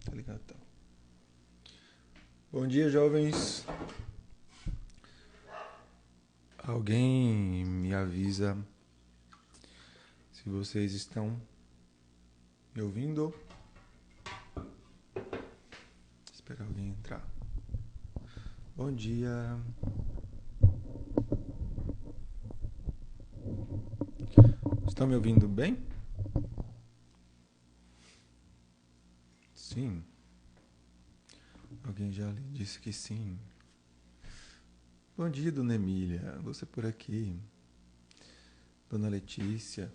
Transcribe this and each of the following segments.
Tá ligado, tá. Bom dia, jovens. Alguém me avisa se vocês estão me ouvindo? Espera alguém entrar. Bom dia. Estão me ouvindo bem? Sim. Alguém já lhe disse que sim. Bom dia, dona Emília. Você por aqui. Dona Letícia.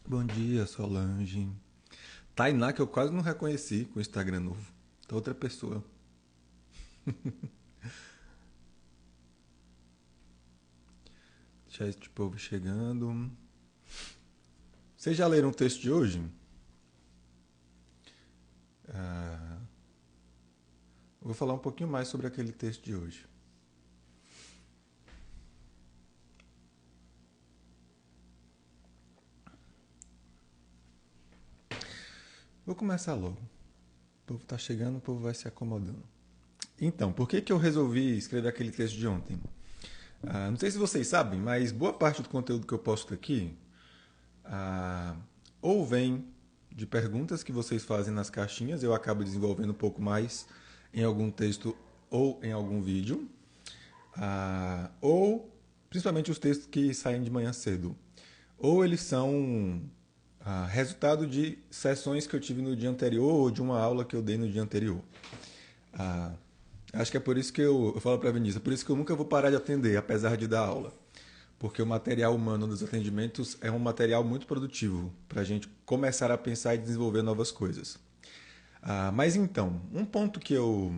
Bom dia, Solange. Tainá, que eu quase não reconheci com o Instagram novo. Tá outra pessoa. Deixa esse povo chegando. Vocês já leram o texto de hoje? Vou falar um pouquinho mais sobre aquele texto de hoje. Vou começar logo. O povo está chegando, o povo vai se acomodando. Então, por que eu resolvi escrever aquele texto de ontem? Não sei se vocês sabem, mas boa parte do conteúdo que eu posto aqui ou vem de perguntas que vocês fazem nas caixinhas, eu acabo desenvolvendo um pouco mais em algum texto ou em algum vídeo, ou principalmente os textos que saem de manhã cedo, ou eles são resultado de sessões que eu tive no dia anterior ou de uma aula que eu dei no dia anterior. Acho que é por isso que eu falo para a Vinícius, é por isso que eu nunca vou parar de atender, apesar de dar aula. Porque o material humano dos atendimentos é um material muito produtivo para a gente começar a pensar e desenvolver novas coisas. Mas então, um ponto que eu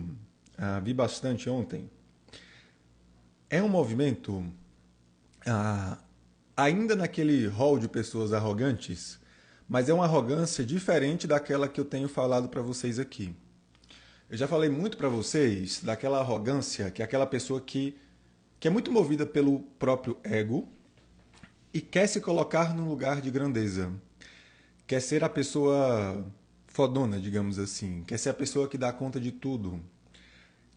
vi bastante ontem é um movimento, ainda naquele hall de pessoas arrogantes, mas é uma arrogância diferente daquela que eu tenho falado para vocês aqui. Eu já falei muito para vocês daquela arrogância, que é aquela pessoa que é muito movida pelo próprio ego e quer se colocar num lugar de grandeza. Quer ser a pessoa fodona, digamos assim. Quer ser a pessoa que dá conta de tudo.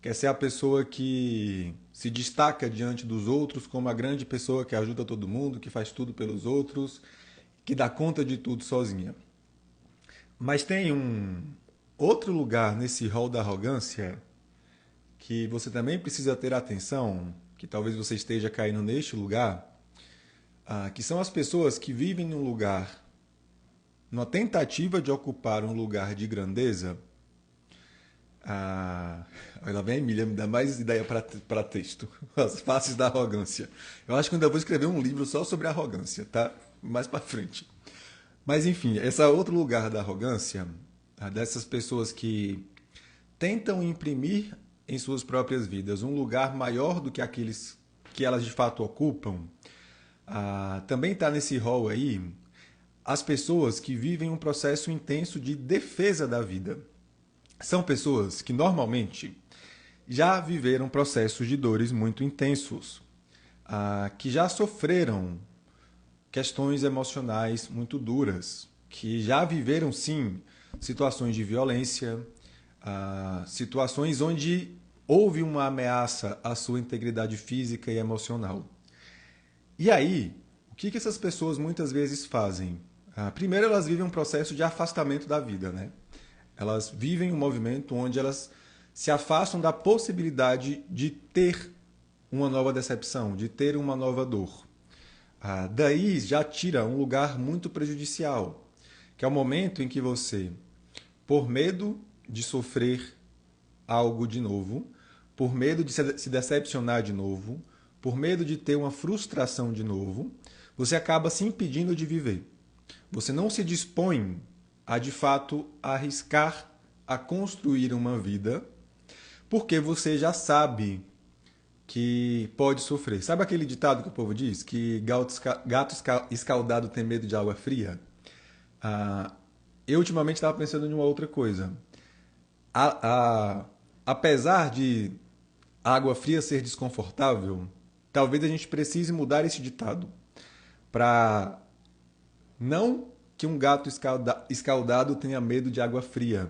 Quer ser a pessoa que se destaca diante dos outros como a grande pessoa que ajuda todo mundo, que faz tudo pelos outros, que dá conta de tudo sozinha. Mas tem um outro lugar nesse hall da arrogância que você também precisa ter atenção, que talvez você esteja caindo neste lugar, que são as pessoas que vivem num lugar, numa tentativa de ocupar um lugar de grandeza. Ela vem a Emília, me dá mais ideia para texto. As faces da arrogância. Eu acho que ainda vou escrever um livro só sobre arrogância, tá? Mais para frente. Mas enfim, esse outro lugar da arrogância, dessas pessoas que tentam imprimir em suas próprias vidas um lugar maior do que aqueles que elas de fato ocupam, também está nesse rol aí as pessoas que vivem um processo intenso de defesa da vida. São pessoas que normalmente já viveram processos de dores muito intensos, que já sofreram questões emocionais muito duras, que já viveram sim situações de violência, situações onde houve uma ameaça à sua integridade física e emocional. E aí, o que essas pessoas muitas vezes fazem? Primeiro, elas vivem um processo de afastamento da vida, né? Elas vivem um movimento onde elas se afastam da possibilidade de ter uma nova decepção, de ter uma nova dor. Daí já tira um lugar muito prejudicial, que é o momento em que você, por medo de sofrer algo de novo, por medo de se decepcionar de novo, por medo de ter uma frustração de novo, você acaba se impedindo de viver. Você não se dispõe a, de fato, arriscar a construir uma vida, porque você já sabe que pode sofrer. Sabe aquele ditado que o povo diz? Que gato escaldado tem medo de água fria? Eu ultimamente estava pensando em uma outra coisa. Apesar de a água fria ser desconfortável, talvez a gente precise mudar esse ditado para não que um gato escaldado tenha medo de água fria.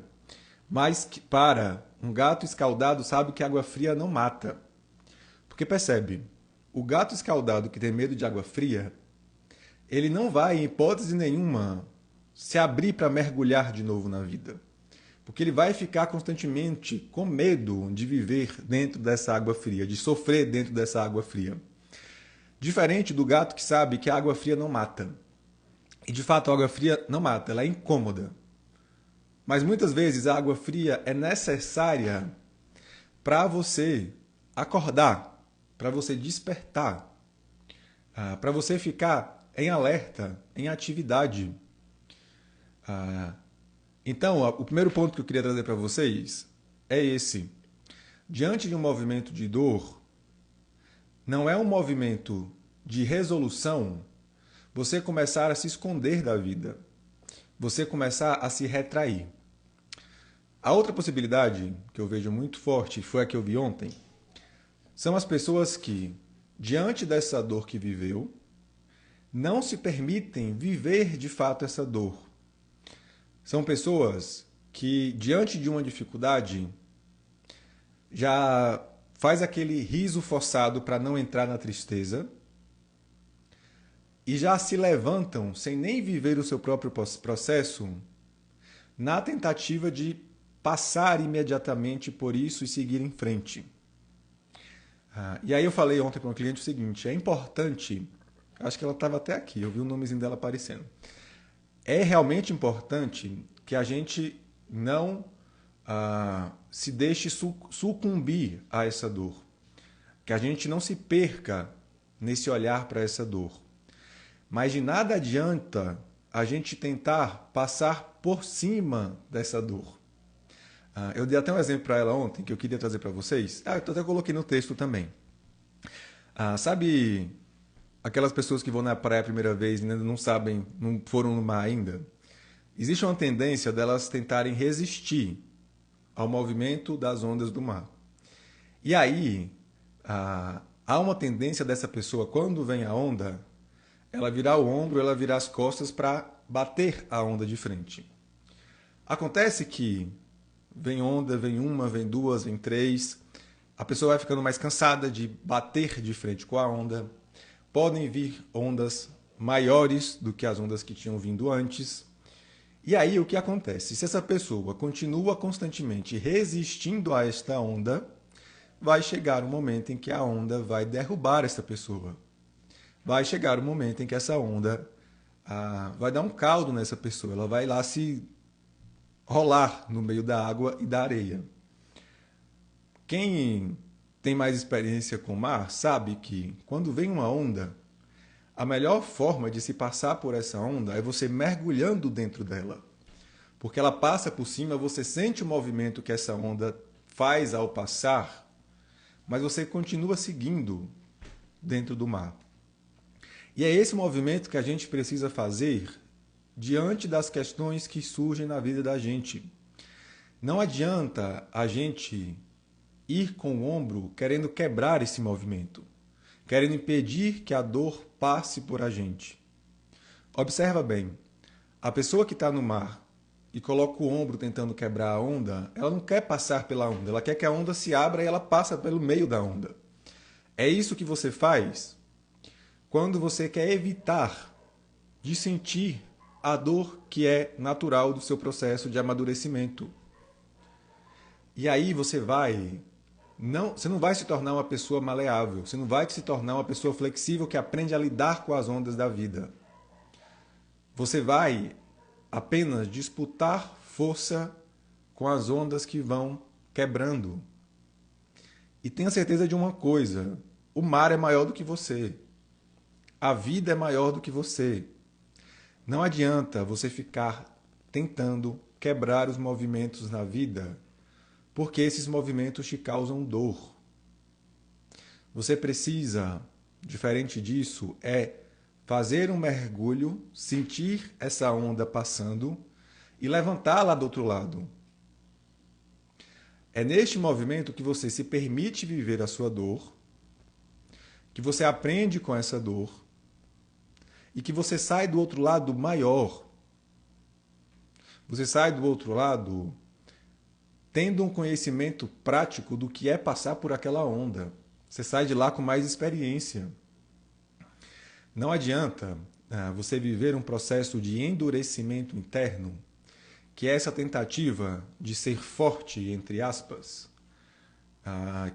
Mas para um gato escaldado sabe que água fria não mata. Porque percebe, o gato escaldado que tem medo de água fria, ele não vai, em hipótese nenhuma, se abrir para mergulhar de novo na vida. Porque ele vai ficar constantemente com medo de viver dentro dessa água fria, de sofrer dentro dessa água fria. Diferente do gato que sabe que a água fria não mata. E de fato a água fria não mata, ela é incômoda. Mas muitas vezes a água fria é necessária para você acordar, para você despertar, para você ficar em alerta, em atividade. Então, o primeiro ponto que eu queria trazer para vocês é esse. Diante de um movimento de dor, não é um movimento de resolução você começar a se esconder da vida, você começar a se retrair. A outra possibilidade que eu vejo muito forte, foi a que eu vi ontem, são as pessoas que, diante dessa dor que viveu, não se permitem viver de fato essa dor. São pessoas que, diante de uma dificuldade, já faz aquele riso forçado para não entrar na tristeza e já se levantam sem nem viver o seu próprio processo na tentativa de passar imediatamente por isso e seguir em frente. E aí eu falei ontem para uma cliente o seguinte, é importante, acho que ela estava até aqui, eu vi o nomezinho dela aparecendo. É realmente importante que a gente não se deixe sucumbir a essa dor. Que a gente não se perca nesse olhar para essa dor. Mas de nada adianta a gente tentar passar por cima dessa dor. Eu dei até um exemplo para ela ontem que eu queria trazer para vocês. Eu até coloquei no texto também. Sabe aquelas pessoas que vão na praia a primeira vez e ainda não sabem, não foram no mar ainda? Existe uma tendência delas tentarem resistir ao movimento das ondas do mar. E aí, há uma tendência dessa pessoa, quando vem a onda, ela virar o ombro, ela virar as costas para bater a onda de frente. Acontece que vem onda, vem uma, vem duas, vem três, a pessoa vai ficando mais cansada de bater de frente com a onda. Podem vir ondas maiores do que as ondas que tinham vindo antes. E aí o que acontece? Se essa pessoa continua constantemente resistindo a esta onda, vai chegar um momento em que a onda vai derrubar essa pessoa. Vai chegar um momento em que essa onda vai dar um caldo nessa pessoa. Ela vai lá se rolar no meio da água e da areia. Quem tem mais experiência com o mar sabe que quando vem uma onda, a melhor forma de se passar por essa onda é você mergulhando dentro dela. Porque ela passa por cima, você sente o movimento que essa onda faz ao passar, mas você continua seguindo dentro do mar. E é esse movimento que a gente precisa fazer diante das questões que surgem na vida da gente. Não adianta a gente ir com o ombro querendo quebrar esse movimento, querendo impedir que a dor passe por a gente. Observa bem, a pessoa que está no mar e coloca o ombro tentando quebrar a onda, ela não quer passar pela onda, ela quer que a onda se abra e ela passa pelo meio da onda. É isso que você faz quando você quer evitar de sentir a dor que é natural do seu processo de amadurecimento. E aí você não vai se tornar uma pessoa maleável, você não vai se tornar uma pessoa flexível que aprende a lidar com as ondas da vida. Você vai apenas disputar força com as ondas que vão quebrando. E tenha certeza de uma coisa, o mar é maior do que você. A vida é maior do que você. Não adianta você ficar tentando quebrar os movimentos na vida, porque esses movimentos te causam dor. Você precisa, diferente disso, fazer um mergulho, sentir essa onda passando e levantá-la do outro lado. É neste movimento que você se permite viver a sua dor, que você aprende com essa dor e que você sai do outro lado maior, Você sai do outro lado tendo um conhecimento prático do que é passar por aquela onda. Você sai de lá com mais experiência. Não adianta você viver um processo de endurecimento interno, que é essa tentativa de ser forte, entre aspas,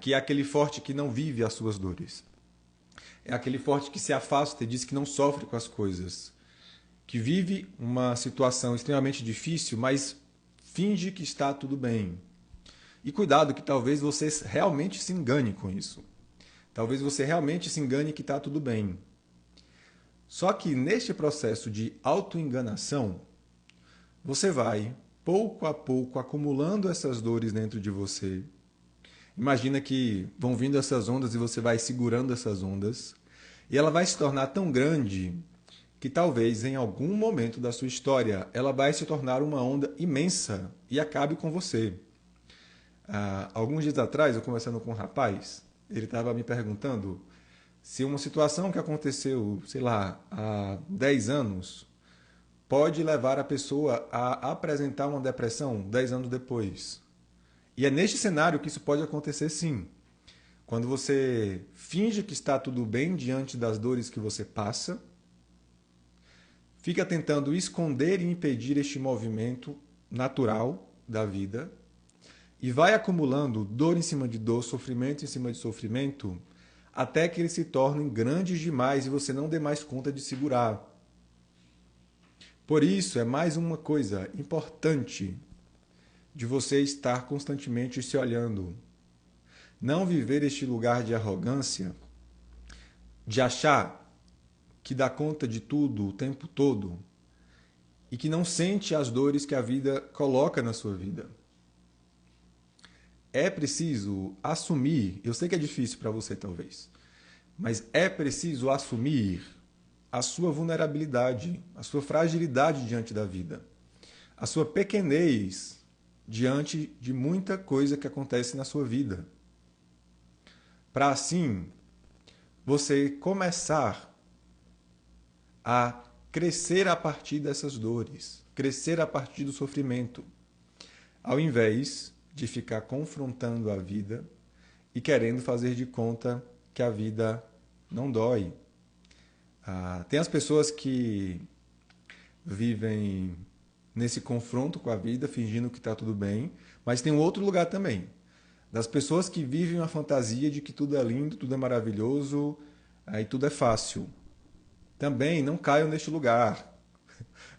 que é aquele forte que não vive as suas dores. É aquele forte que se afasta e diz que não sofre com as coisas, que vive uma situação extremamente difícil, mas finge que está tudo bem. E cuidado que talvez você realmente se engane com isso. Talvez você realmente se engane que está tudo bem. Só que neste processo de autoenganação, você vai, pouco a pouco, acumulando essas dores dentro de você. Imagina que vão vindo essas ondas e você vai segurando essas ondas. E ela vai se tornar tão grande que talvez em algum momento da sua história ela vai se tornar uma onda imensa e acabe com você. Alguns dias atrás, eu conversando com um rapaz, ele estava me perguntando se uma situação que aconteceu, sei lá, há 10 anos, pode levar a pessoa a apresentar uma depressão 10 anos depois. E é neste cenário que isso pode acontecer sim. Quando você finge que está tudo bem diante das dores que você passa, fica tentando esconder e impedir este movimento natural da vida, e vai acumulando dor em cima de dor, sofrimento em cima de sofrimento, até que eles se tornem grandes demais e você não dê mais conta de segurar. Por isso, é mais uma coisa importante de você estar constantemente se olhando. Não viver este lugar de arrogância, de achar que dá conta de tudo o tempo todo e que não sente as dores que a vida coloca na sua vida. É preciso assumir, eu sei que é difícil para você talvez, mas é preciso assumir a sua vulnerabilidade, a sua fragilidade diante da vida, a sua pequenez diante de muita coisa que acontece na sua vida. Para assim você começar a crescer a partir dessas dores, crescer a partir do sofrimento, ao invés de ficar confrontando a vida e querendo fazer de conta que a vida não dói. Tem as pessoas que vivem nesse confronto com a vida, fingindo que está tudo bem, mas tem um outro lugar também, das pessoas que vivem uma fantasia de que tudo é lindo, tudo é maravilhoso e tudo é fácil. Também não caiam neste lugar.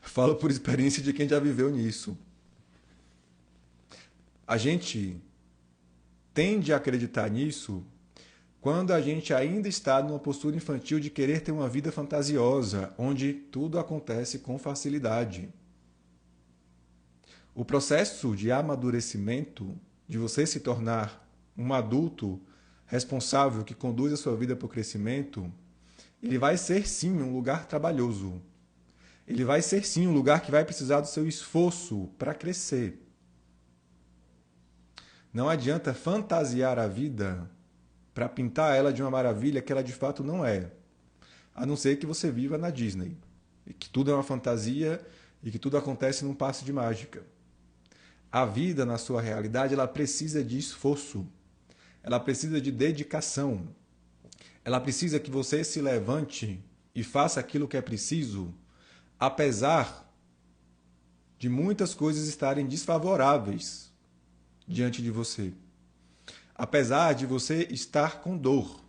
Falo por experiência de quem já viveu nisso. A gente tende a acreditar nisso quando a gente ainda está numa postura infantil de querer ter uma vida fantasiosa, onde tudo acontece com facilidade. O processo de amadurecimento, de você se tornar um adulto responsável que conduz a sua vida para o crescimento, ele vai ser sim um lugar trabalhoso. Ele vai ser sim um lugar que vai precisar do seu esforço para crescer. Não adianta fantasiar a vida para pintar ela de uma maravilha que ela de fato não é. A não ser que você viva na Disney. E que tudo é uma fantasia e que tudo acontece num passe de mágica. A vida, na sua realidade, ela precisa de esforço. Ela precisa de dedicação. Ela precisa que você se levante e faça aquilo que é preciso, apesar de muitas coisas estarem desfavoráveis diante de você. Apesar de você estar com dor.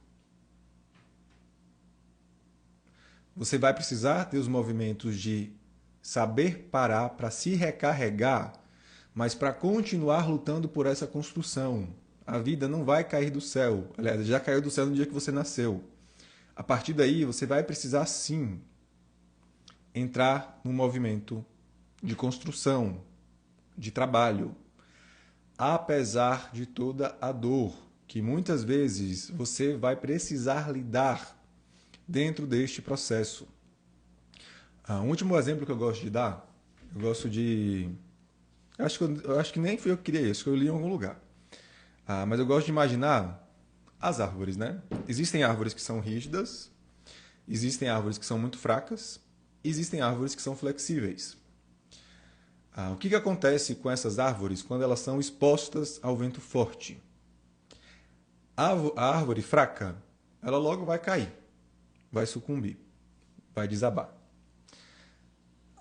Você vai precisar ter os movimentos de saber parar para se recarregar, mas para continuar lutando por essa construção. A vida não vai cair do céu. Aliás, já caiu do céu no dia que você nasceu. A partir daí, você vai precisar sim entrar num movimento de construção, de trabalho. Apesar de toda a dor que muitas vezes você vai precisar lidar dentro deste processo. Um último exemplo que eu gosto de dar, eu gosto de... Eu acho que nem fui eu que criei isso, que eu li em algum lugar. Mas eu gosto de imaginar as árvores, né? Existem árvores que são rígidas, existem árvores que são muito fracas, existem árvores que são flexíveis. O que acontece com essas árvores quando elas são expostas ao vento forte? A árvore fraca, ela logo vai cair, vai sucumbir, vai desabar.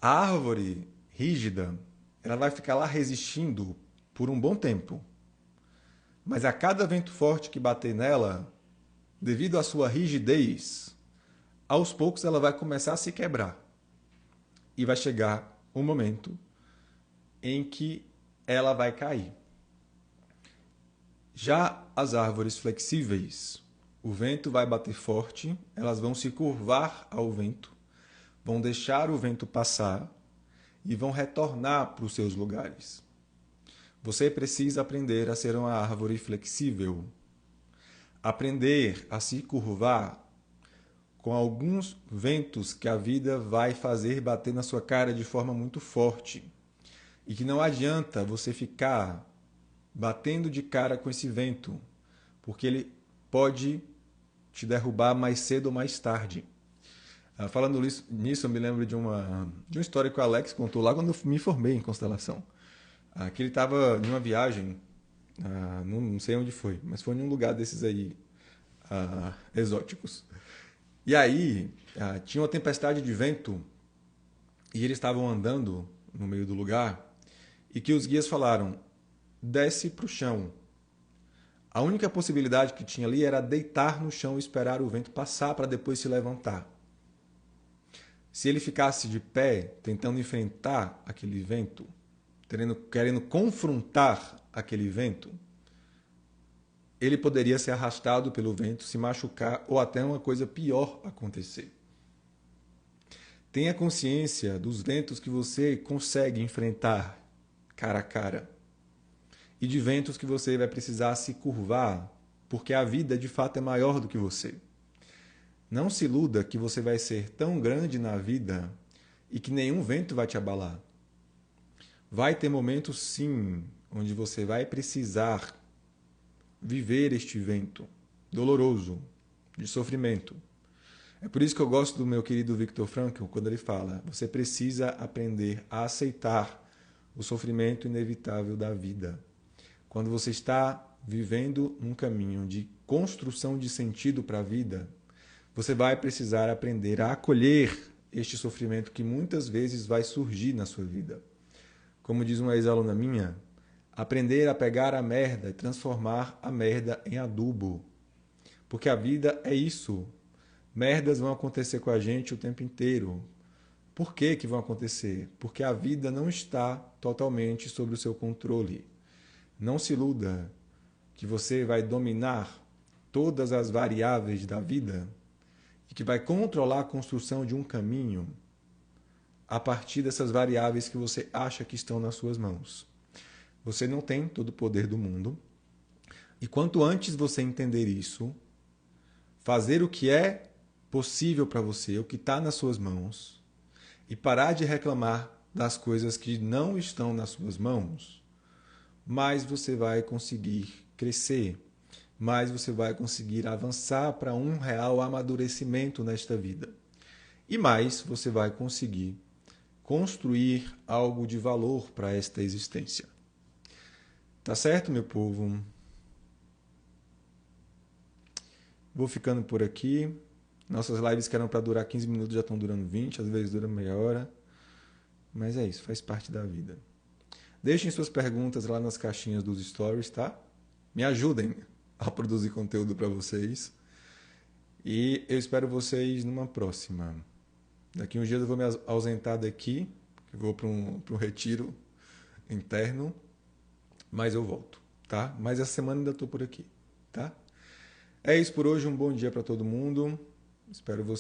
A árvore rígida, ela vai ficar lá resistindo por um bom tempo. Mas a cada vento forte que bater nela, devido à sua rigidez, aos poucos ela vai começar a se quebrar. E vai chegar um momento em que ela vai cair. Já as árvores flexíveis, o vento vai bater forte, elas vão se curvar ao vento, vão deixar o vento passar e vão retornar para os seus lugares. Você precisa aprender a ser uma árvore flexível. Aprender a se curvar com alguns ventos que a vida vai fazer bater na sua cara de forma muito forte. E que não adianta você ficar batendo de cara com esse vento, porque ele pode te derrubar mais cedo ou mais tarde. Falando nisso, eu me lembro de uma história que o Alex contou lá quando eu me formei em constelação. Que ele estava em uma viagem, não sei onde foi, mas foi em um lugar desses aí exóticos. E aí tinha uma tempestade de vento e eles estavam andando no meio do lugar e que os guias falaram, desce para o chão. A única possibilidade que tinha ali era deitar no chão e esperar o vento passar para depois se levantar. Se ele ficasse de pé, tentando enfrentar aquele vento, querendo confrontar aquele vento, ele poderia ser arrastado pelo vento, se machucar ou até uma coisa pior acontecer. Tenha consciência dos ventos que você consegue enfrentar cara a cara e de ventos que você vai precisar se curvar, porque a vida de fato é maior do que você. Não se iluda que você vai ser tão grande na vida e que nenhum vento vai te abalar. Vai ter momentos, sim, onde você vai precisar viver este vento doloroso, de sofrimento. É por isso que eu gosto do meu querido Viktor Frankl, quando ele fala, você precisa aprender a aceitar o sofrimento inevitável da vida. Quando você está vivendo um caminho de construção de sentido para a vida, você vai precisar aprender a acolher este sofrimento que muitas vezes vai surgir na sua vida. Como diz uma ex-aluna minha, aprender a pegar a merda e transformar a merda em adubo. Porque a vida é isso. Merdas vão acontecer com a gente o tempo inteiro. Por que vão acontecer? Porque a vida não está totalmente sob o seu controle. Não se iluda que você vai dominar todas as variáveis da vida e que vai controlar a construção de um caminho a partir dessas variáveis que você acha que estão nas suas mãos. Você não tem todo o poder do mundo. E quanto antes você entender isso, fazer o que é possível para você, o que está nas suas mãos, e parar de reclamar das coisas que não estão nas suas mãos, mais você vai conseguir crescer, mais você vai conseguir avançar para um real amadurecimento nesta vida. E mais você vai conseguir construir algo de valor para esta existência. Tá certo, meu povo? Vou ficando por aqui. Nossas lives que eram para durar 15 minutos já estão durando 20, às vezes dura meia hora. Mas é isso, faz parte da vida. Deixem suas perguntas lá nas caixinhas dos stories, tá? Me ajudem a produzir conteúdo para vocês. E eu espero vocês numa próxima. Daqui uns dias eu vou me ausentar daqui, vou para um retiro interno, mas eu volto, tá? Mas essa semana ainda estou por aqui, tá? É isso por hoje, um bom dia para todo mundo. Espero você.